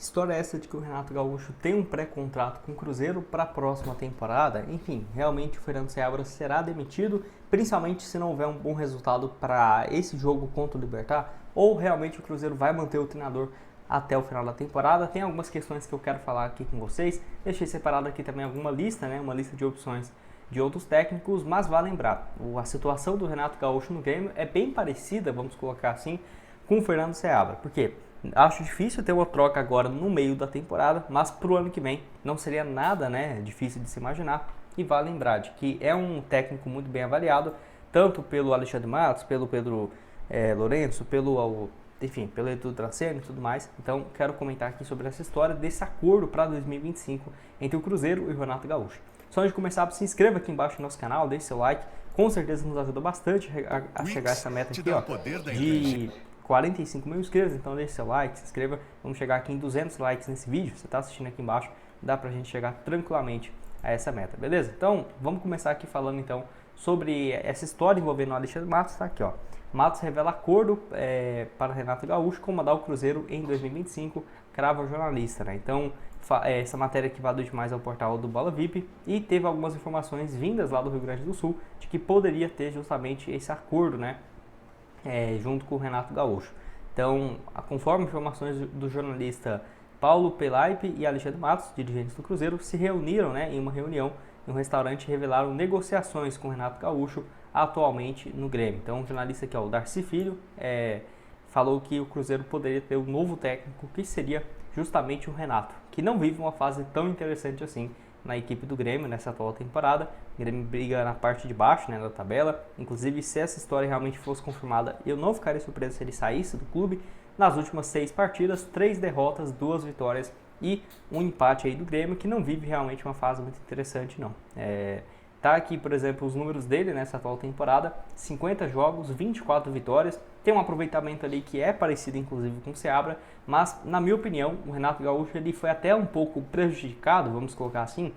Que história é essa de que o Renato Gaúcho tem um pré-contrato com o Cruzeiro para a próxima temporada? Enfim, realmente o Fernando Seabra será demitido, principalmente se não houver um bom resultado para esse jogo contra o Libertad, ou realmente o Cruzeiro vai manter o treinador até o final da temporada. Tem algumas questões que eu quero falar aqui com vocês. Deixei separado aqui também alguma lista, uma lista de opções de outros técnicos, mas vale lembrar, a situação do Renato Gaúcho no Grêmio é bem parecida, vamos colocar assim, com o Fernando Seabra. Por quê? Acho difícil ter uma troca agora no meio da temporada, mas para o ano que vem não seria nada difícil de se imaginar. E vale lembrar de que é um técnico muito bem avaliado, tanto pelo Alexandre Matos, pelo Pedro Lourenço, pelo Edu Dracena e tudo mais. Então quero comentar aqui sobre essa história desse acordo para 2025 entre o Cruzeiro e o Renato Gaúcho. Só antes de começar, se inscreva aqui embaixo no nosso canal, deixe seu like, com certeza nos ajuda bastante a chegar a essa meta aqui de 45 mil inscritos, então deixe seu like, se inscreva, vamos chegar aqui em 200 likes nesse vídeo, você está assistindo aqui embaixo, dá pra gente chegar tranquilamente a essa meta, beleza? Então, vamos começar aqui falando então sobre essa história envolvendo o Alexandre Matos, tá aqui ó. Matos revela acordo para Renato Gaúcho comandar o Cruzeiro em 2025, crava o jornalista, Então, essa matéria que vale demais ao portal do Bola VIP e teve algumas informações vindas lá do Rio Grande do Sul de que poderia ter justamente esse acordo, junto com o Renato Gaúcho. Então, conforme informações do jornalista Paulo Pelaipe e Alexandre Matos, dirigentes do Cruzeiro, se reuniram em uma reunião em um restaurante e revelaram negociações com o Renato Gaúcho atualmente no Grêmio. Então, o jornalista aqui, o Darcy Filho, falou que o Cruzeiro poderia ter um novo técnico, que seria justamente o Renato, que não vive uma fase tão interessante assim na equipe do Grêmio nessa atual temporada. O Grêmio briga na parte de baixo da tabela. Inclusive, se essa história realmente fosse confirmada, eu não ficaria surpreso se ele saísse do clube. Nas últimas 6 partidas, 3 derrotas, 2 vitórias e um empate aí do Grêmio, que não vive realmente uma fase muito interessante não. Tá aqui, por exemplo, os números dele nessa atual temporada: 50 jogos, 24 vitórias, tem um aproveitamento ali que é parecido inclusive com o Seabra, mas na minha opinião o Renato Gaúcho ele foi até um pouco prejudicado, vamos colocar assim,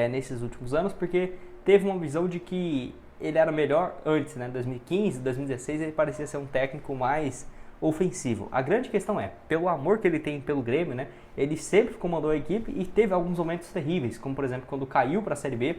nesses últimos anos, porque teve uma visão de que ele era melhor antes, 2015, 2016 ele parecia ser um técnico mais ofensivo. A grande questão pelo amor que ele tem pelo Grêmio, ele sempre comandou a equipe e teve alguns momentos terríveis, como por exemplo quando caiu para a Série B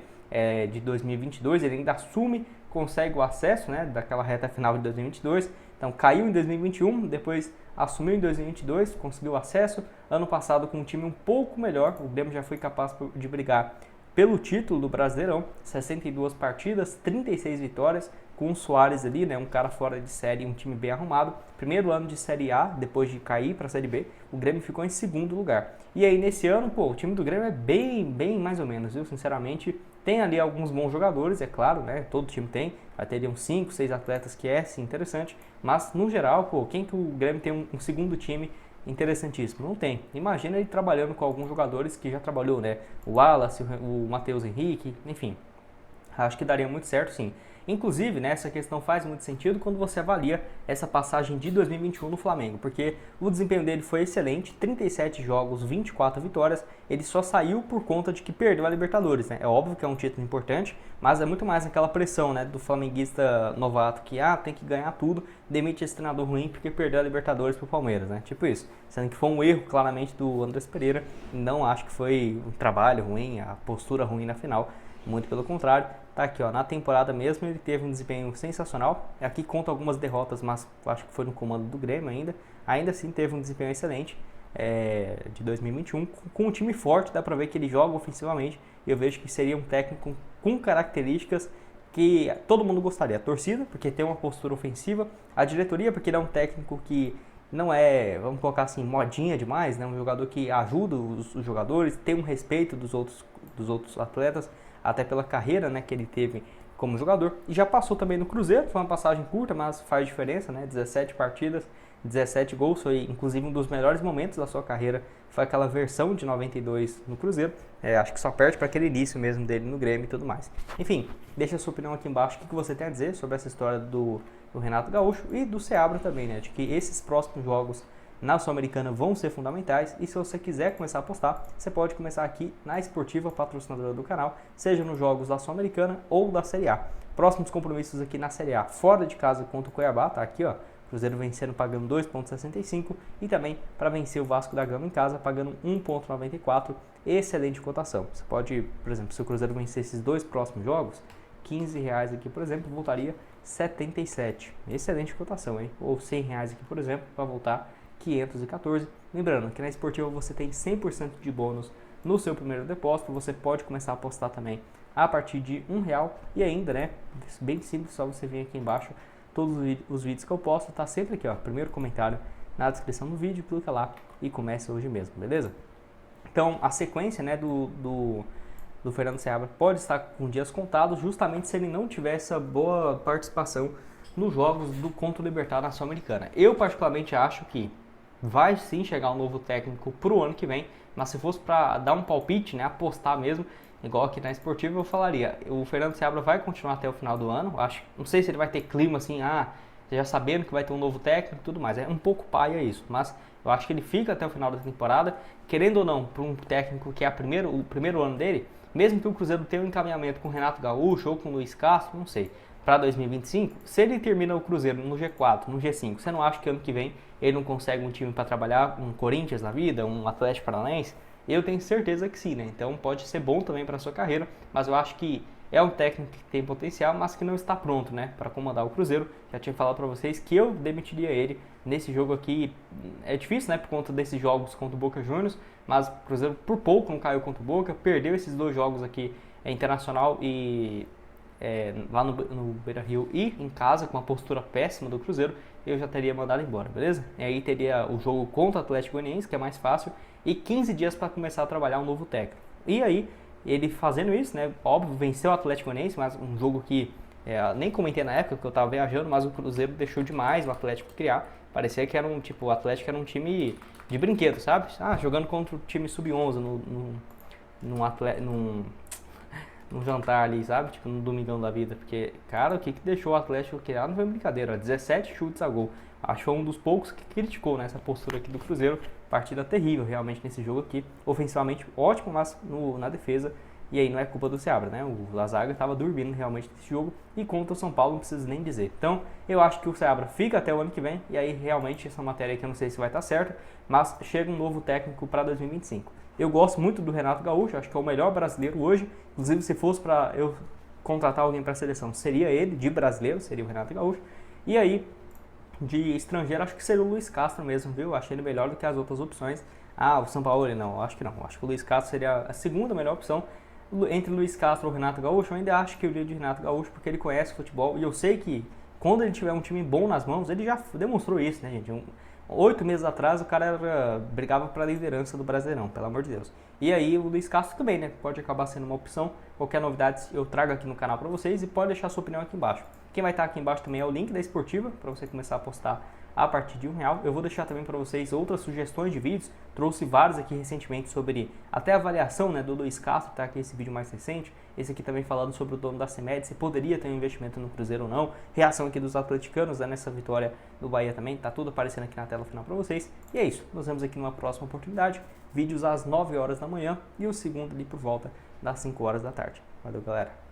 de 2022, ele ainda assume, consegue o acesso daquela reta final de 2022, então caiu em 2021, depois assumiu em 2022, conseguiu o acesso. Ano passado, com um time um pouco melhor, o Grêmio já foi capaz de brigar pelo título do Brasileirão, 62 partidas, 36 vitórias, com o Soares ali, um cara fora de série, um time bem arrumado. Primeiro ano de Série A, depois de cair para a Série B, o Grêmio ficou em segundo lugar. E aí nesse ano, o time do Grêmio é bem mais ou menos, viu? Sinceramente, tem ali alguns bons jogadores, é claro, todo time tem, vai ter ali uns 5, 6 atletas que sim interessante, mas no geral, quem que o Grêmio tem um segundo time interessantíssimo? Não tem. Imagina ele trabalhando com alguns jogadores que já trabalhou, o Wallace, o Matheus Henrique, enfim, acho que daria muito certo sim. Inclusive, essa questão faz muito sentido quando você avalia essa passagem de 2021 no Flamengo, porque o desempenho dele foi excelente, 37 jogos, 24 vitórias, ele só saiu por conta de que perdeu a Libertadores, É óbvio que é um título importante, mas é muito mais aquela pressão, do flamenguista novato que, tem que ganhar tudo, demite esse treinador ruim porque perdeu a Libertadores pro Palmeiras, Tipo isso, sendo que foi um erro claramente do Andrés Pereira, não acho que foi um trabalho ruim, a postura ruim na final, muito pelo contrário. Tá aqui, na temporada mesmo ele teve um desempenho sensacional. Aqui conta algumas derrotas, mas acho que foi no comando do Grêmio ainda. Ainda assim teve um desempenho excelente de 2021. Com um time forte, dá pra ver que ele joga ofensivamente. E eu vejo que seria um técnico com características que todo mundo gostaria. A torcida, porque tem uma postura ofensiva. A diretoria, porque ele é um técnico que não é, vamos colocar assim, modinha demais, um jogador que ajuda os jogadores, tem um respeito dos outros atletas, até pela carreira que ele teve como jogador, e já passou também no Cruzeiro, foi uma passagem curta, mas faz diferença, 17 partidas, 17 gols, foi inclusive um dos melhores momentos da sua carreira, foi aquela versão de 92 no Cruzeiro, acho que só perde para aquele início mesmo dele no Grêmio e tudo mais. Enfim, deixa a sua opinião aqui embaixo, o que você tem a dizer sobre essa história do Renato Gaúcho e do Seabra também, de que esses próximos jogos na Sul-Americana vão ser fundamentais, e se você quiser começar a apostar, você pode começar aqui na Esportiva, patrocinadora do canal, seja nos jogos da Sul-Americana ou da Série A. Próximos compromissos aqui na Série A, fora de casa contra o Cuiabá, tá aqui Cruzeiro vencendo pagando 2,65 e também para vencer o Vasco da Gama em casa pagando 1,94, excelente cotação. Você pode, por exemplo, se o Cruzeiro vencer esses 2 próximos jogos, R$15 aqui, por exemplo, voltaria 77. Excelente cotação, hein? Ou R$100 aqui, por exemplo, para voltar 514. Lembrando que na Esportiva você tem 100% de bônus no seu primeiro depósito. Você pode começar a apostar também a partir de R$1 e ainda, né? Bem simples, só você vir aqui embaixo. Todos os vídeos que eu posto tá sempre aqui, ó, primeiro comentário na descrição do vídeo, clica lá e comece hoje mesmo, beleza? Então a sequência, né, do Fernando Seabra pode estar com dias contados, justamente se ele não tiver essa boa participação nos jogos do contra o Libertad na Sul-Americana. Eu particularmente acho que vai sim chegar um novo técnico pro ano que vem, mas se fosse para dar um palpite, né, apostar mesmo, igual aqui na Esportiva, eu falaria, o Fernando Seabra vai continuar até o final do ano. Não sei se ele vai ter clima assim, já sabendo que vai ter um novo técnico e tudo mais, é um pouco paia isso, mas eu acho que ele fica até o final da temporada, querendo ou não, para um técnico que é o primeiro ano dele, mesmo que o Cruzeiro tenha um encaminhamento com o Renato Gaúcho ou com o Luiz Castro, não sei, para 2025, se ele termina o Cruzeiro no G4, no G5, você não acha que ano que vem ele não consegue um time para trabalhar, um Corinthians na vida, um Atlético Paranaense? Eu tenho certeza que sim, né? Então pode ser bom também para a sua carreira, mas eu acho que é um técnico que tem potencial, mas que não está pronto, né, para comandar o Cruzeiro. Já tinha falado para vocês que eu demitiria ele nesse jogo aqui. É difícil, né, por conta desses jogos contra o Boca Juniors, mas o Cruzeiro por pouco não caiu contra o Boca, perdeu esses 2 jogos aqui, Internacional e lá no Beira-Rio e em casa, com a postura péssima do Cruzeiro, eu já teria mandado embora, beleza? E aí teria o jogo contra o Atlético Goianiense, que é mais fácil, e 15 dias para começar a trabalhar um novo técnico. E aí, ele fazendo isso, né, óbvio, venceu o Atlético Goianiense, mas um jogo que nem comentei na época, porque eu estava viajando, mas o Cruzeiro deixou demais o Atlético criar. Parecia que era o Atlético era um time de brinquedo, sabe? Jogando contra o time sub-11 num jantar ali, sabe? Tipo, no domingão da vida. Porque, cara, o que deixou o Atlético criar não foi brincadeira. 17 chutes a gol. Achou um dos poucos que criticou, né, essa postura aqui do Cruzeiro. Partida terrível, realmente, nesse jogo aqui. Ofensivamente ótimo, mas na defesa. E aí não é culpa do Seabra, né? O Lazaga estava dormindo realmente nesse jogo. E contra o São Paulo não precisa nem dizer. Então, eu acho que o Seabra fica até o ano que vem. E aí, realmente, essa matéria aqui eu não sei se vai estar certa. Mas chega um novo técnico para 2025. Eu gosto muito do Renato Gaúcho, acho que é o melhor brasileiro hoje. Inclusive, se fosse para eu contratar alguém para a seleção, seria ele, de brasileiro, seria o Renato Gaúcho. E aí, de estrangeiro, acho que seria o Luiz Castro mesmo, viu? Achei ele melhor do que as outras opções. O Sampaoli não, acho que não. Acho que o Luiz Castro seria a segunda melhor opção. Entre Luiz Castro ou Renato Gaúcho, eu ainda acho que eu iria de Renato Gaúcho, porque ele conhece o futebol. E eu sei que quando ele tiver um time bom nas mãos, ele já demonstrou isso, né, gente? 8 meses atrás o cara brigava para a liderança do Brasileirão, pelo amor de Deus. E aí o Luiz Castro também, né? Pode acabar sendo uma opção. Qualquer novidade eu trago aqui no canal para vocês e pode deixar sua opinião aqui embaixo. Quem vai estar aqui embaixo também é o link da Esportiva, para você começar a apostar a partir de R$1. Eu vou deixar também para vocês outras sugestões de vídeos. Trouxe vários aqui recentemente sobre até a avaliação, né, do Luiz Castro, tá aqui esse vídeo mais recente. Esse aqui também falando sobre o dono da CEMED, se poderia ter um investimento no Cruzeiro ou não. Reação aqui dos atleticanos, né, nessa vitória do Bahia também. Tá tudo aparecendo aqui na tela final para vocês. E é isso, nos vemos aqui numa próxima oportunidade. Vídeos às 9 horas da manhã e o segundo ali por volta das 5 horas da tarde. Valeu, galera!